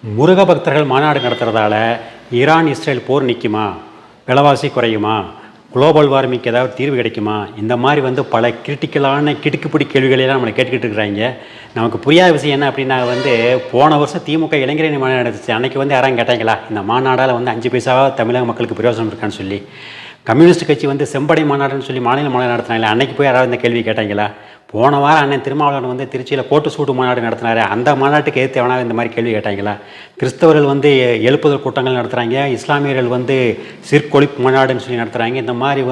முருக பக்தர்கள் மாநாடு நடத்துகிறதால Iran Israel போர் நிற்குமா, விலைவாசி குறையுமா, குளோபல் வார்மிங்க்கு ஏதாவது தீர்வு கிடைக்குமா, இந்த மாதிரி பல கிரிட்டிக்கலான கிடுக்குப்பிடி கேள்விகளெல்லாம் நம்மளை கேட்டுக்கிட்டு இருக்கிறாங்க. நமக்கு புரியாத விஷயம் என்ன அப்படின்னா போன வருஷம் திமுக இளைஞரணி மாநாடு நடந்துச்சு. அன்றைக்கி யாரும் கேட்டாங்களா இந்த மாநாடால் 5 பைசாவாக தமிழக மக்களுக்கு பிரயோஜனம் இருக்கான்னு சொல்லி. கம்யூனிஸ்ட் கட்சி செம்படை மாநாடுன்னு சொல்லி மாநில மாநாடு நடத்தினாங்களே, அன்றைக்கி போய் யாராவது இந்த கேள்வி கேட்டாங்களா? போன வாரம் அண்ணன் திருமாவளவன் திருச்சியில் கோட்டு சூட்டு மாநாடு நடத்தினார். அந்த மாநாட்டுக்கு எதிர்த்து எவனாவது இந்த மாதிரி கேள்வி கேட்டாங்களா? கிறிஸ்தவர்கள் எழுப்புதல் கூட்டங்கள் நடத்துகிறாங்க, இஸ்லாமியர்கள் சிற்கொழிப்பு மாநாடுன்னு சொல்லி நடத்துகிறாங்க. இந்த மாதிரி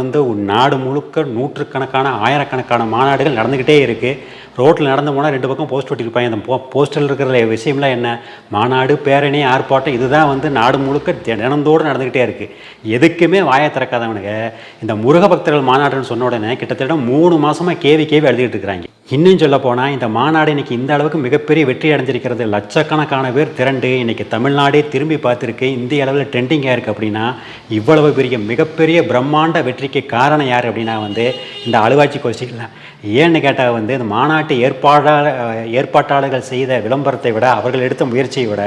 நாடு முழுக்க நூற்றுக்கணக்கான ஆயிரக்கணக்கான மாநாடுகள் நடந்துக்கிட்டே இருக்குது. ரோட்டில் நடந்து போனால் 2 பக்கம் போஸ்ட் ஒட்டியிருப்பாங்க. அந்த போஸ்டரில் இருக்கிற விஷயம்லாம் என்ன? மாநாடு, பேரணி, ஆர்ப்பாட்டம், இதுதான் நாடு முழுக்க தினந்தோடு நடந்துக்கிட்டே இருக்குது. எதுக்குமே வாயை திறக்காதவனுங்க இந்த முருக பக்தர்கள் மாநாடுன்னு சொன்ன உடனே கிட்டத்தட்ட 3 மாதமாக கேவி எழுதிட்டு இருக்கிறாங்க. இன்னும் சொல்ல போனால் இந்த மாநாடு இன்னைக்கு இந்த அளவுக்கு மிகப்பெரிய வெற்றி அடைஞ்சிருக்கிறது. லட்சக்கணக்கான பேர் திரண்டு இன்னைக்கு தமிழ்நாடே திரும்பி பார்த்துருக்கு. இந்திய அளவில் ட்ரெண்டிங்காக இருக்குது. அப்படின்னா இவ்வளவு பெரிய மிகப்பெரிய பிரம்மாண்ட வெற்றிக்கு காரணம் யார் அப்படின்னா இந்த அழுவாச்சி கோஷ்டிகள் தான். ஏன்னு கேட்டால் இந்த மாநாட்டு ஏற்பாட்டாளர்கள் செய்த விளம்பரத்தை விட, அவர்கள் எடுத்த முயற்சியை விட,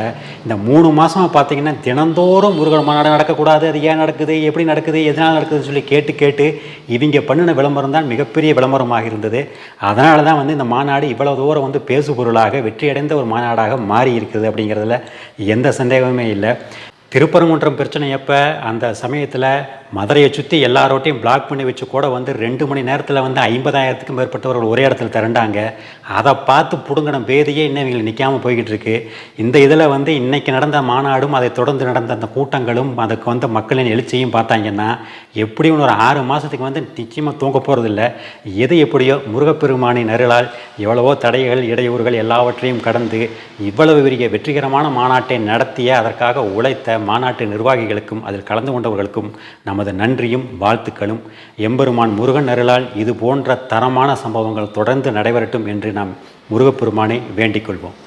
இந்த 3 மாதமாக பார்த்தீங்கன்னா தினந்தோறும் முருகன் மாநாடு நடக்கக்கூடாது, அது ஏன் நடக்குது, எப்படி நடக்குது, எதனால் நடக்குதுன்னு சொல்லி கேட்டு இவங்க பண்ணின விளம்பரம் தான் மிகப்பெரிய விளம்பரமாக இருந்தது. அதனால தான் இந்த மாநாடு இவ்வளோ தூரம் பேசு பொருளாக வெற்றியடைந்த ஒரு மாநாடாக மாறி இருக்குது அப்படிங்கிறதுல எந்த சந்தேகமே இல்லை. திருப்பரங்குன்றம் பிரச்சனை எப்போ, அந்த சமயத்தில் மதுரையை சுற்றி எல்லாரோட்டையும் பிளாக் பண்ணி வச்சு கூட 2 மணி நேரத்தில் 50,000க்கும் மேற்பட்டவர்கள் ஒரே இடத்துல திரண்டாங்க. அதை பார்த்து பிடுங்கின பேதியே இன்னும் இவங்களுக்கு நிற்காமல் போய்கிட்டு இருக்கு. இந்த இதில் இன்றைக்கி நடந்த மாநாடும் அதை தொடர்ந்து நடந்த அந்த கூட்டங்களும் அதுக்கு மக்களின் எழுச்சியும் பார்த்தாங்கன்னா எப்படியும் ஒரு 6 மாதத்துக்கு நிச்சயமாக தூங்க போகிறதில்ல. எது எப்படியோ முருகப்பெருமானின் அருளால் எவ்வளவோ தடைகள், இடையூறுகள் எல்லாவற்றையும் கடந்து இவ்வளவு பெரிய வெற்றிகரமான மாநாட்டை நடத்திய, அதற்காக உழைத்த மாநாட்டு நிர்வாகிகளுக்கும் அதில் கலந்து கொண்டவர்களுக்கும் நமது நன்றியும் வாழ்த்துக்களும். எம்பெருமான் முருகன் அருளால் இது போன்ற தரமான சம்பவங்கள் தொடர்ந்து நடைபெறட்டும் என்று நாம் முருகப்பெருமானை வேண்டிக் கொள்வோம்.